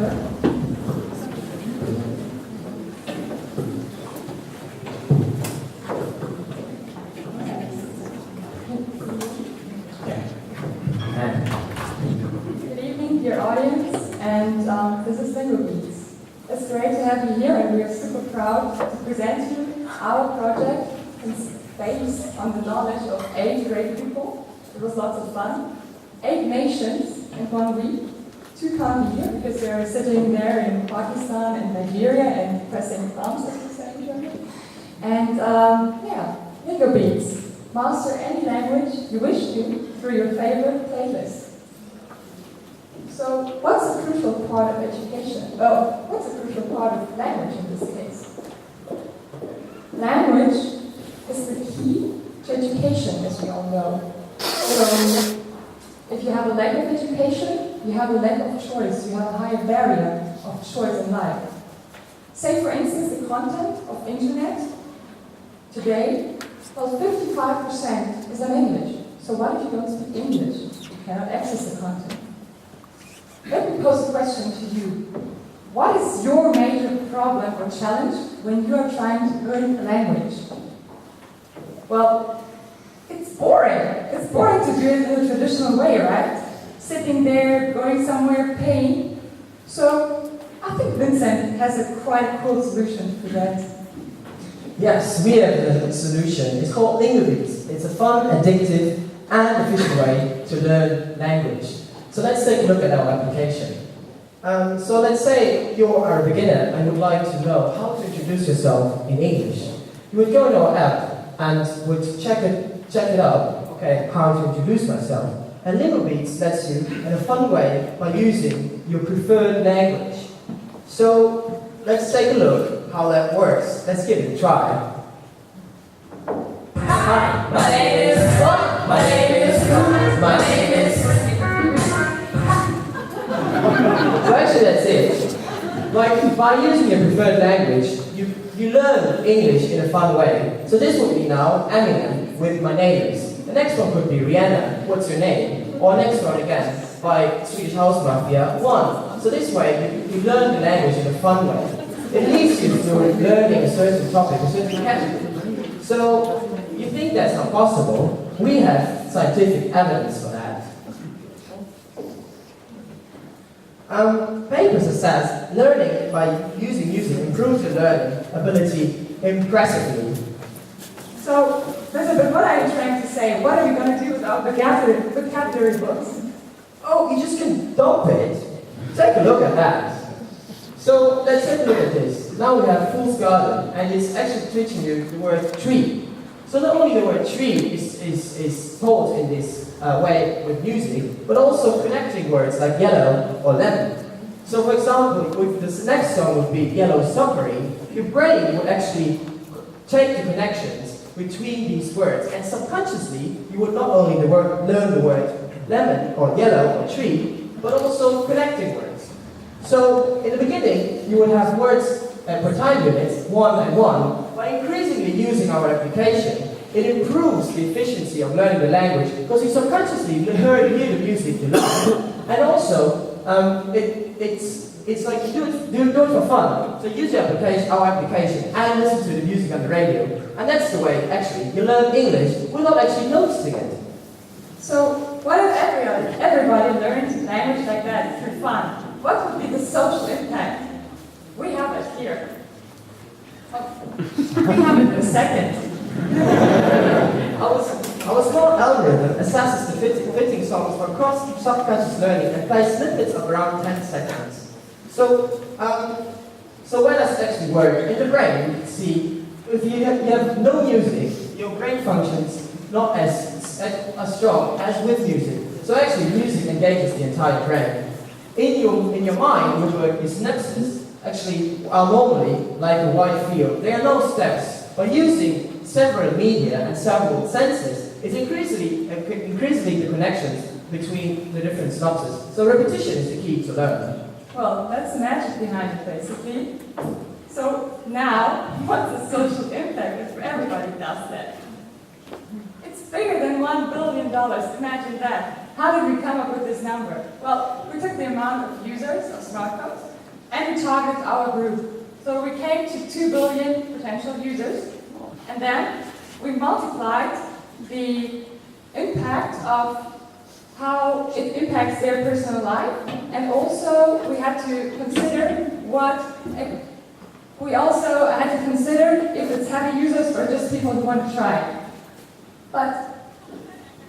Chapter. Good evening, dear audience, and this is lingobeats. It's great to have you here, and we are super proud to present you our project. It's based on the knowledge of 8 great people. It was lots of fun. 8 nations in 1 week. 2 can't be here because they're sitting there in Pakistan and Nigeria and pressing thumbs, as we say in German. And lingobeats. Master any language you wish to through your favorite playlist. So, what's a crucial part of education? Well, what's a crucial part of language in this case? Language is the key to education, as we all know. So, if you have a lack of education, you have a lack of choice. You have a higher barrier of choice in life. Say, for instance, the content of internet today, well, 55% is in English. So what if you don't speak English? You cannot access the content. Let me pose a question to you. What is your major problem or challenge when you are trying to learn a language? Well, it's boring. It's boring to do it in a traditional way, right? Sitting there, going somewhere, paying. So I think Vincent has a quite cool solution for that. Yes, we have a solution. It's called lingobeats. It's a fun, addictive, and efficient way to learn language. So let's take a look at our application. So let's say you are a beginner and would like to know how to introduce yourself in English. You would go to our app and would check it out, okay, how to introduce myself. And lingobeats lets you in a fun way by using your preferred language. So let's take a look how that works. Let's give it a try. Hi, my name is what? My name is who? My name is... So actually that's it. Like, by using your preferred language, you learn English in a fun way. So this would be now Eminem with My Neighbors. The next one could be Rihanna, What's Your Name? Or next one again, by Swedish House Mafia, One. So this way, you learn the language in a fun way. It leads you to learning a certain topic, a certain category. So, you think that's not possible? We have scientific evidence for that. Papers assess learning by using music improves your learning ability impressively. So, Elizabeth, what are you trying to say? What are we going to do with our vocabulary books? Oh, you just can dump it. Take a look at that. So let's take a look at this. Now we have Fool's Garden, and it's actually teaching you the word tree. So not only the word tree is taught in this way with music, but also connecting words like yellow or lemon. So for example, if this next song would be Yellow Submarine, your brain would actually take the connections between these words, and subconsciously you would not only learn the word lemon or yellow or tree, but also connecting words. So, in the beginning, you would have words per time units, 1 and 1. By increasingly using our application, it improves the efficiency of learning the language because you subconsciously hear the music you learn. And also, it's like you do it for fun. So use our application, and listen to the music on the radio. And that's the way, actually, you learn English without actually noticing it. So, what if everybody learned language like that for fun? What would be the social impact? We have it here. We have it in a second. Our small algorithm assesses the fitting songs for cross-subconscious learning and plays snippets of around 10 seconds. So where does it actually work? In the brain, you can see, if you have no music, your brain functions not as strong as with music. So actually, music engages the entire brain. In your mind, which work is synapses, actually are normally like a wide field. There are no steps. By using several media and several senses, it's increasingly the connections between the different synapses. So repetition is the key to learn. Well, that's the magic behind it, basically. So now, what's the social impact if everybody does that? It's bigger than $1 billion. Imagine that. How did we come up with this number? Well, we took the amount of users of smartphones and we targeted our group. So we came to 2 billion potential users, and then we multiplied the impact of how it impacts their personal life, and also we had to consider if it's heavy users or just people who want to try it. But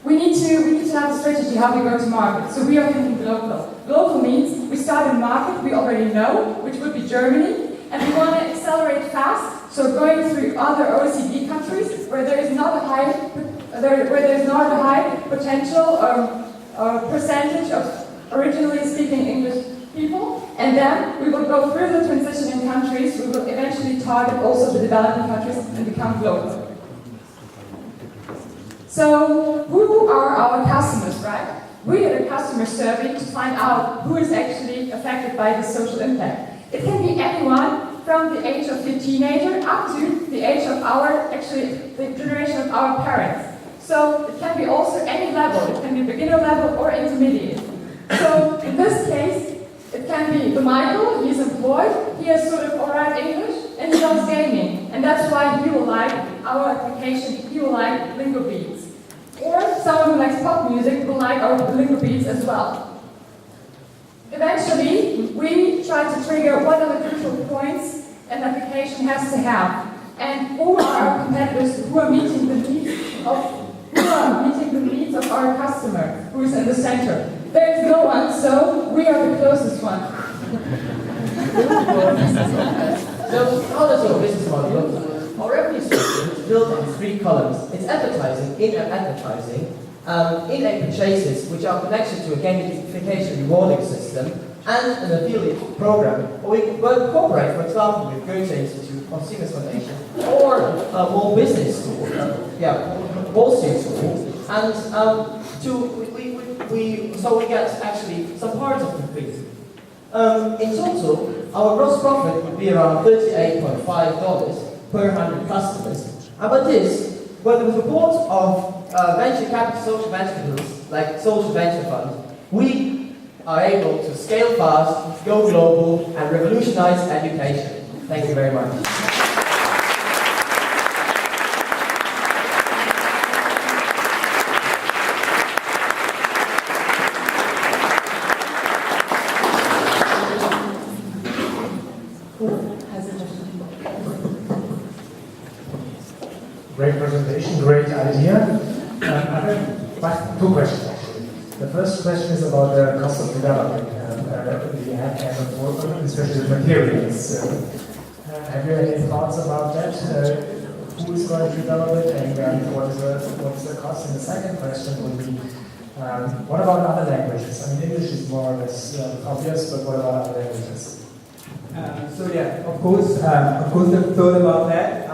we need to have a strategy how we go to market. So we are thinking global. Global means we start in market we already know, which would be Germany, and we want to accelerate fast. So going through other OECD countries where there is not a high potential or percentage of originally speaking English people, and then we will go through the transitioning countries. We will eventually target also the developing countries and become global. So, who are our customers, right? We did a customer survey to find out who is actually affected by this social impact. It can be anyone from the age of the teenager up to the age of the generation of our parents. So, it can be also any level. It can be beginner level or intermediate. So, in this case, it can be the Michael, he's employed, he has sort of alright English, and he loves gaming. And that's why he will like our application, he will like lingobeats. Or someone who likes pop music will like our lingobeats as well. Eventually, we try to trigger what are the crucial points an application has to have. And who are our competitors who are meeting the needs of our customer, who is in the center. There is no one, so we are the closest one. So how does your business model look? Our revenue structure is built on 3 columns. It's advertising, in-app advertising, in-app purchases, which are connected to a gamification rewarding system, and an affiliate program. We will cooperate, for example, with Goethe Institute or Siemens Foundation, or Wall Business School, Wall Street School, and so we get actually some parts of the fee. In total, our gross profit would be around $38.5 per 100 customers. And with this, with the support of venture capital, social venture capitals, like social venture funds, we are able to scale fast, go global, and revolutionize education. Thank you very much. Great presentation, great idea. I have 2 questions actually. The first question is about the cost of developing the app and especially the materials. Have you any thoughts about that? Who is going to develop it and what is the cost? And the second question would be, what about other languages? I mean, English is more or less obvious, but what about other languages? Of course, I've thought about that.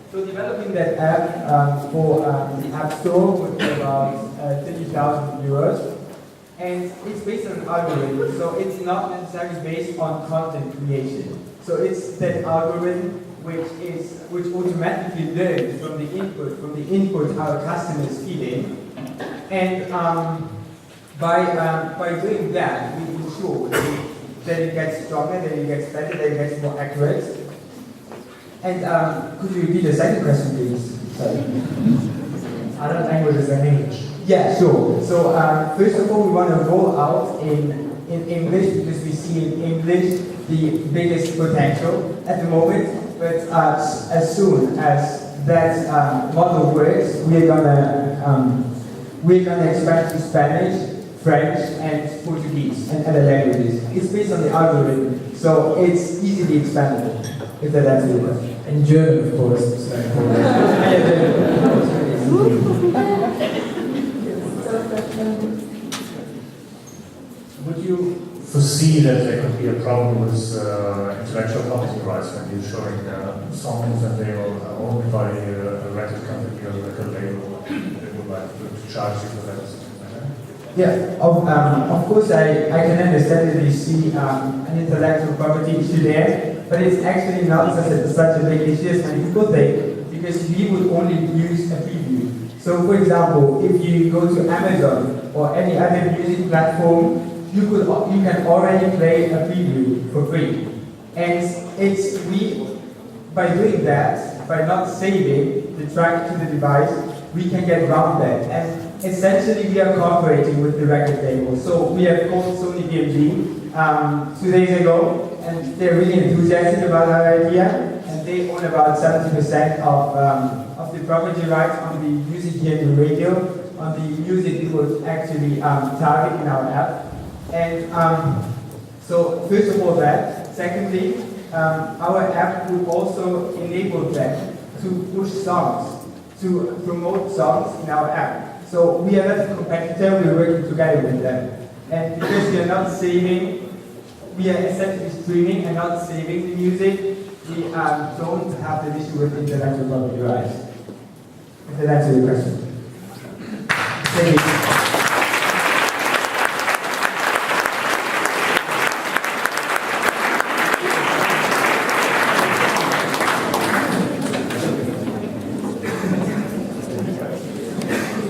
So developing that app for the App Store would be about 30,000 euros, and it's based on an algorithm. So it's not necessarily based on content creation. So it's that algorithm which automatically learns from the input our customers feed in, and by doing that, we ensure that it gets stronger, that it gets better, that it gets more accurate. And could you repeat the second question, please? Sorry. Other languages than English. Yeah, sure. So first of all, we want to roll out in English because we see in English the biggest potential at the moment. But as soon as that model works, we're gonna expand to Spanish, French, and Portuguese, and other languages. It's based on the algorithm, so it's easily expandable. If that answers your question. In German, of course. Would you foresee that there could be a problem with intellectual property rights when you're showing songs and they are owned by a record company or a record label? They would like to charge you for that or something like that? Yeah, of course I can understand that you see an intellectual property issue there. But it's actually not such a big issue as many people think, because we would only use a preview. So for example, if you go to Amazon or any other music platform, you can already play a preview for free. And by doing that, by not saving the track to the device, we can get around that. And essentially we are cooperating with the record label. So we have called Sony BMG 2 days ago, and they're really enthusiastic about our idea, and they own about 70% of the property rights on the music here in the radio, on the music we would actually target in our app. And so first of all that. Secondly, our app will also enable them to push songs, to promote songs in our app. So we are not a competitor, we're working together with them. And because we are not saving, we are essentially streaming and not saving the music, we don't have the issue with intellectual property rights. If that answers your question. Thank you.